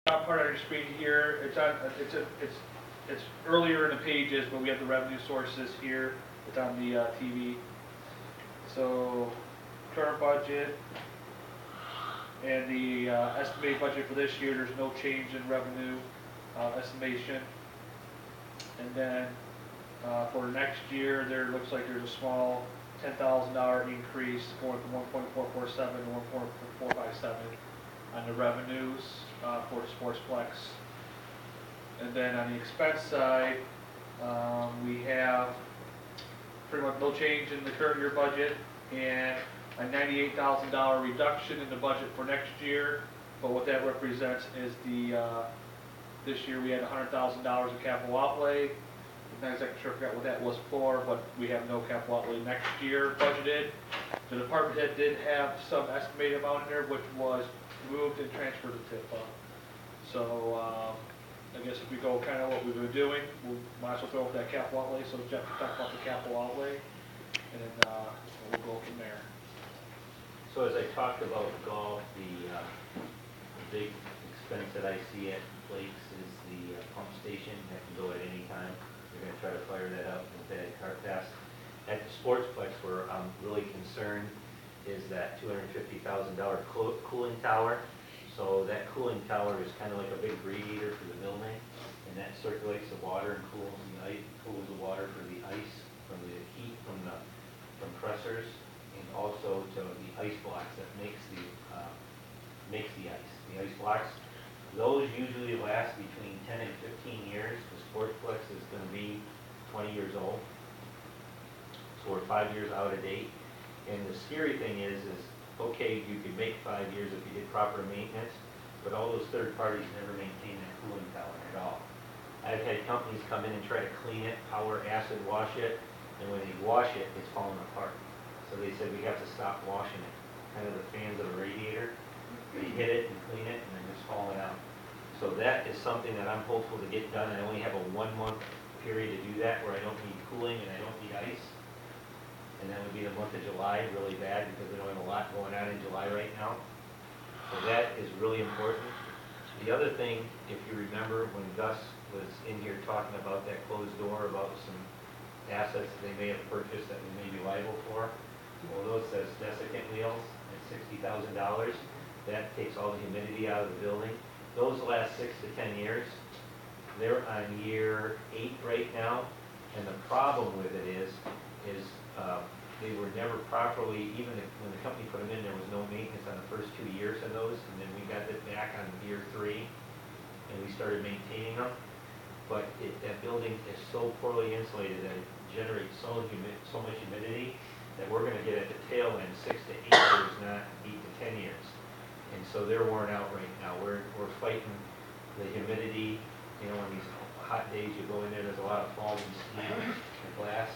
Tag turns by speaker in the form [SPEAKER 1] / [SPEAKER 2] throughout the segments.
[SPEAKER 1] Top part on your screen here, it's earlier in the pages, but we have the revenue sources here. It's on the TV. So current budget and the estimated budget for this year, there's no change in revenue estimation. And then for next year, there looks like there's a small $10,000 increase going from 1.447 to 1.457 on the revenues for the Sportsplex. And then on the expense side, we have pretty much no change in the current year budget and a $98,000 reduction in the budget for next year. But what that represents is this year we had $100,000 in capital outlay. I'm not exactly sure what that was for, but we have no capital outlay next year budgeted. The department head did have some estimated amount in there, which was moved and transferred to TIFA. So I guess if we go kind of what we've been doing, we might as well throw up that capital outlay. So Jeff can talk about the capital outlay, and then we'll go from there.
[SPEAKER 2] So as I talked about golf, the big expense that I see at Blake's is the pump station that can go at any time. We're going to try to fire that up with that car pass. At the Sportsplex, where I'm really concerned is that $250,000 cooling tower. So that cooling tower is kind of like a big radiator for the building, and that circulates the water and cools the water for the ice, from the heat from the compressors, and also to the ice blocks that makes the ice. The ice blocks, those usually last between 10 and 15 years. The Sportsplex is going to be 20 years old, so we're 5 years out of date. And the scary thing is okay, you could make 5 years if you did proper maintenance, but all those third parties never maintain that cooling tower at all. I've had companies come in and try to clean it, power acid wash it, and when they wash it, it's falling apart. So they said we have to stop washing it. Kind of the fans of a radiator, they hit it and clean it, and then it's falling out. So that is something that I'm hopeful to get done. I only have a 1 month period to do that, where I don't need cooling and I don't need ice. And that would be the month of July, really bad, because we don't have a lot going on in July right now. So that is really important. The other thing, if you remember when Gus was in here talking about that closed door, about some assets they may have purchased that we may be liable for, well, those says desiccant wheels at $60,000. That takes all the humidity out of the building. Those last 6 to 10 years. They're on year 8 right now, and the problem with it is they were never properly, even when the company put them in, there was no maintenance on the first 2 years of those, and then we got it back on year 3, and we started maintaining them. But that building is so poorly insulated that it generates so much humidity that we're going to get at the tail end 6 to 8 years, not 8 to 10 years. And so they're worn out right now. We're fighting the humidity. You know, on these hot days, you go in there, there's a lot of falling steam and glass.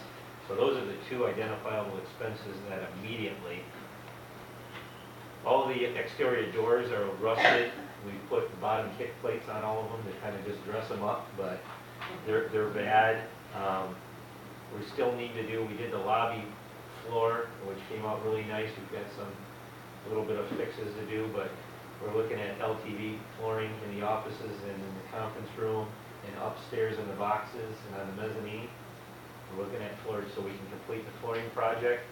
[SPEAKER 2] So those are the 2 identifiable expenses that immediately. All the exterior doors are rusted. We put the bottom kick plates on all of them to kind of just dress them up, but they're bad. We still need to do, we did the lobby floor, which came out really nice. We've got a little bit of fixes to do, but we're looking at LTV flooring in the offices and in the conference room and upstairs in the boxes and on the mezzanine. We're looking at floors so we can complete the flooring project.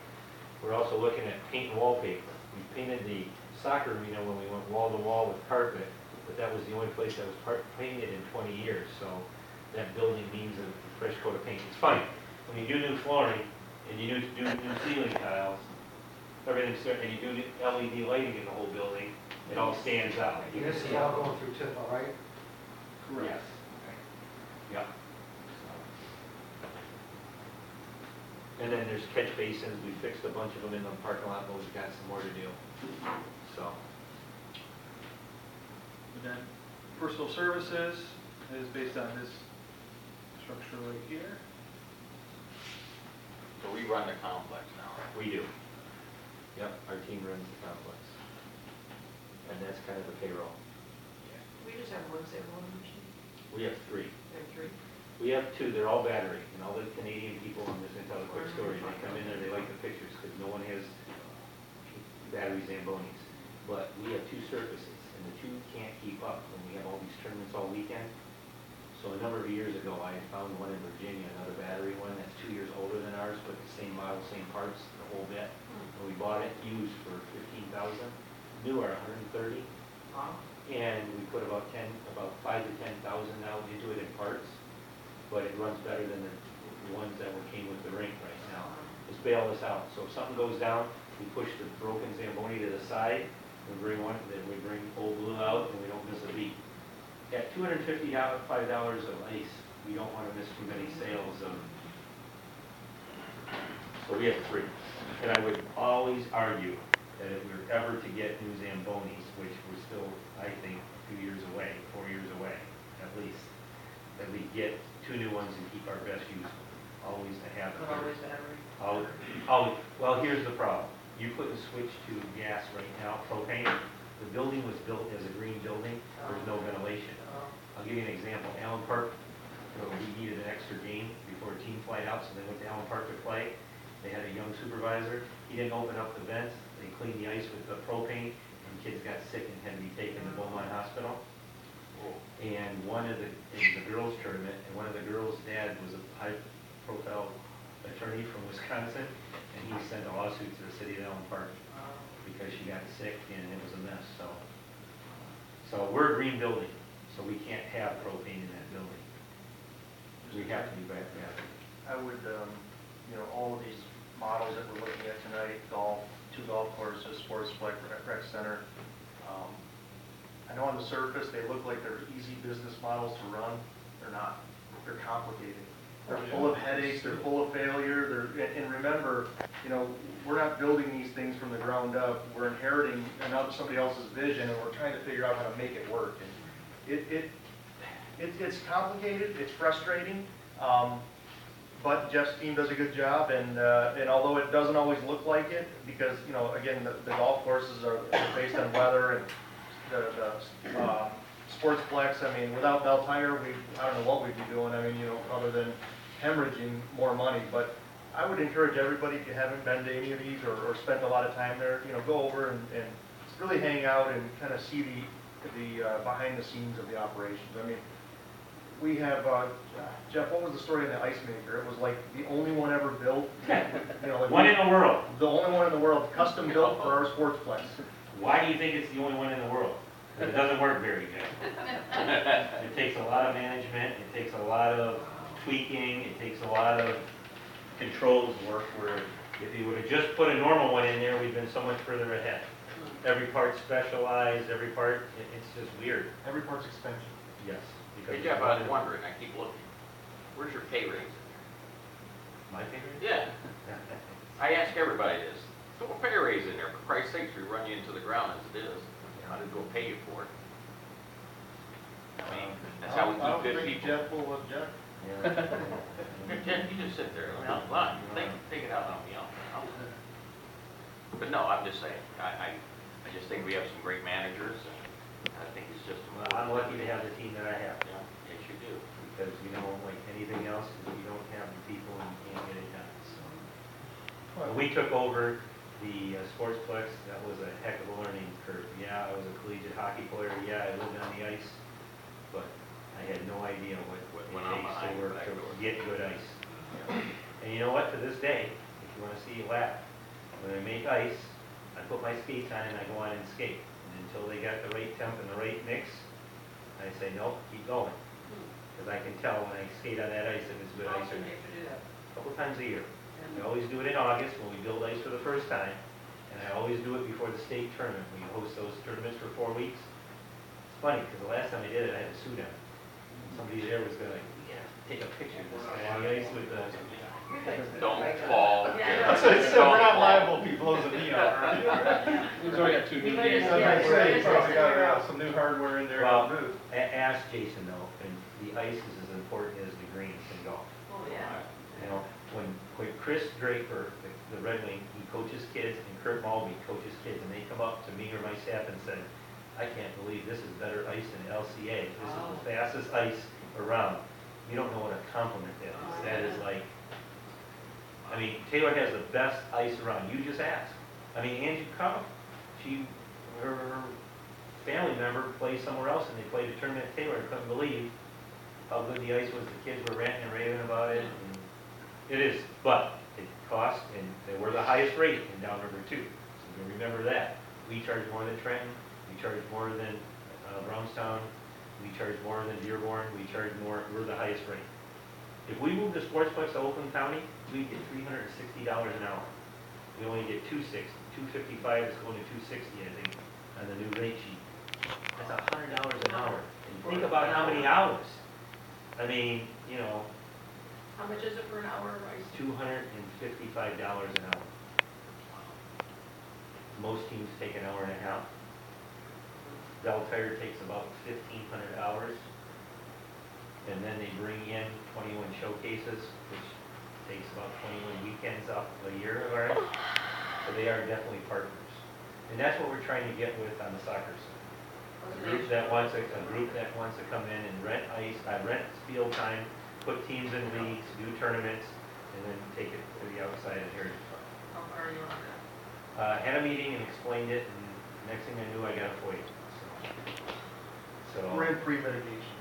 [SPEAKER 2] We're also looking at paint and wallpaper. We painted the soccer arena when we went wall to wall with carpet, but that was the only place that was painted in 20 years. So that building needs a fresh coat of paint. It's funny, when you do new flooring and you do new ceiling tiles, everything's certain, and you do LED lighting in the whole building, it all stands out.
[SPEAKER 3] This is all going through TIFA, right?
[SPEAKER 2] Correct. Yep. And then there's catch basins. We fixed a bunch of them in the parking lot, but we've got some more to do. So.
[SPEAKER 1] And then personal services is based on this structure right here.
[SPEAKER 4] So we run the complex now.
[SPEAKER 2] We do. Yep, our team runs the complex. And that's kind of the payroll.
[SPEAKER 5] We just have one sample machine.
[SPEAKER 2] We have 3.
[SPEAKER 5] We have 3.
[SPEAKER 2] We have 2, they're all battery, and all the Canadian people, I'm just going to tell a quick story, they come in there, they like the pictures, because no one has battery Zambonis. But we have 2 surfaces, and the 2 can't keep up when we have all these So a number of years ago, I had found one in Virginia, another battery one that's 2 years older than ours, but the same model, same parts, the whole bit. And we bought it used for 15,000, new are 130,
[SPEAKER 5] Wow.
[SPEAKER 2] and we put about 5 to 10,000 now into it in parts, but it runs better than the ones that came with the rink right now. Just bail this out. So if something goes down, we push the broken Zamboni to the side, we bring Old Blue out, and we don't miss a beat. At $255 of ice, we don't want to miss too many sales of. So we have 3. And I would always argue that if we were ever to get new Zambonis, which we're still, I think, 2 years away, 4 years away, at least, that we get 2 new ones and keep our best use. Always to have
[SPEAKER 5] But
[SPEAKER 2] it.
[SPEAKER 5] always battery.
[SPEAKER 2] Always. Well, here's the problem. You couldn't switch to gas right now, propane. The building was built as a green building. There's no ventilation. I'll give you an example. Allen Park, we needed an extra game before a team flight out, so they went to Allen Park to play. They had a young supervisor. He didn't open up the vents. They cleaned the ice with the propane, and kids got sick and had to be taken to Beaumont Hospital. And it was a girls' tournament, and one of the girls' dad was a high-profile attorney from Wisconsin, and he sent a lawsuit to the city of Allen Park because she got sick and it was a mess. So we're a green building, so we can't have propane in that building. We have to be back there.
[SPEAKER 6] I would, all of these models that we're looking at tonight, golf, 2 golf courses, Sportsplex, rec center. I know on the surface, they look like they're easy business models to run. They're not. They're complicated. They're full of headaches, they're full of failure, and remember, we're not building these things from the ground up. We're inheriting somebody else's vision, and we're trying to figure out how to make it work. And it's complicated, it's frustrating, but Jeff's team does a good job, and although it doesn't always look like it, because, again, the golf courses are based on weather, and the Sportsplex, I mean, without Bell Tire, I don't know what we'd be doing, other than hemorrhaging more money. But I would encourage everybody, if you haven't been to any of these or spent a lot of time there, go over and really hang out and kind of see the behind the scenes of the operations. I mean, we have, Jeff, what was the story on the ice maker? It was like the only one ever built. Like
[SPEAKER 2] One in the world.
[SPEAKER 6] The only one in the world, custom built for our Sportsplex.
[SPEAKER 2] Why do you think it's the only one in the world? Because it doesn't work very good. It takes a lot of management, it takes a lot of tweaking, it takes a lot of controls work, where if you would have just put a normal one in there, we've been so much further ahead. Every part's specialized, every part, it's just weird.
[SPEAKER 6] Every part's expensive.
[SPEAKER 2] Yes.
[SPEAKER 4] Hey Jeff, I was wondering, I keep looking, where's your pay raise?
[SPEAKER 2] My favorite?
[SPEAKER 4] Yeah, I ask everybody this, throw a pay raise in there, for Christ's sakes, we run you into the ground as it is. How did go pay you for it? I mean, that's how we keep good people.
[SPEAKER 6] Jeff will object.
[SPEAKER 4] Jeff, you just sit there, take it out on me, But no, I'm just saying, I just think we have some great managers, and I think it's just.
[SPEAKER 2] I'm lucky to have the team that I have.
[SPEAKER 4] Yeah, yes you do.
[SPEAKER 2] Because, like anything else, if you don't have the people, you can't get it done. So. When we took over the Sportsplex, that was a heck of a learning curve. Yeah, I was a collegiate hockey player. Yeah, I lived on the ice, but I had no idea what it takes to work to get good ice. And you know what? To this day, if you want to see a lap, when I make ice, I put my skates on and I go on and skate. And until they got the right temp and the right mix, I say, nope, keep going. Because I can tell when I skate on that ice if it's good ice or not. A couple times a year. We always do it in August when we build ice for the first time, and I always do it before the state tournament. We host those tournaments for 4 weeks. It's funny, because the last time I did it, I had a suit on. And somebody there was going to, take a picture of this guy on the ice with the...
[SPEAKER 4] Don't fall.
[SPEAKER 5] Yeah,
[SPEAKER 6] So we're not liable, people, as a knee on.
[SPEAKER 1] We've already got 2 new games.
[SPEAKER 6] You probably got some new hardware in there.
[SPEAKER 2] Well, ask Jason though, and the ice is as important as the greens in golf.
[SPEAKER 5] Oh, yeah.
[SPEAKER 2] When Chris Draper, the Red Wing, he coaches kids, and Kurt Mulvey coaches kids, and they come up to me or my staff and say, I can't believe this is better ice than LCA. This is the fastest ice around. You don't know what a compliment that is. That is like, Taylor has the best ice around. You just ask. Angie Kopp, her family member plays somewhere else, and they played a tournament at Taylor and couldn't believe how good the ice was, the kids were ranting and raving about it, and it is, but it costs, and we're the highest rate in downriver too, so you remember that. We charge more than Trenton, we charge more than Brownstown, we charge more than Dearborn, we charge more, we're the highest rate. If we move the Sportsplex to Oakland County, we get $360 an hour. We only get $260, $255 is going to $260, I think, on the new rate sheet. That's $100 an hour. And think about how many hours. I mean, you know,
[SPEAKER 5] How much is it for an hour of ice?
[SPEAKER 2] $255 an hour. Most teams take an hour and a half. Bell Tire takes about 1,500 hours. And then they bring in 21 showcases, which takes about 21 weekends off a year of ours. So they are definitely partners. And that's what we're trying to get with on the soccer side. A group that wants to come in and rent ice, rent field time, put teams in leagues, do tournaments, and then take it to the outside of Heritage Park.
[SPEAKER 5] How far are you on that?
[SPEAKER 2] Had a meeting and explained it, and next thing I knew, I got a FOIA. So,
[SPEAKER 6] We're in pre-mitigation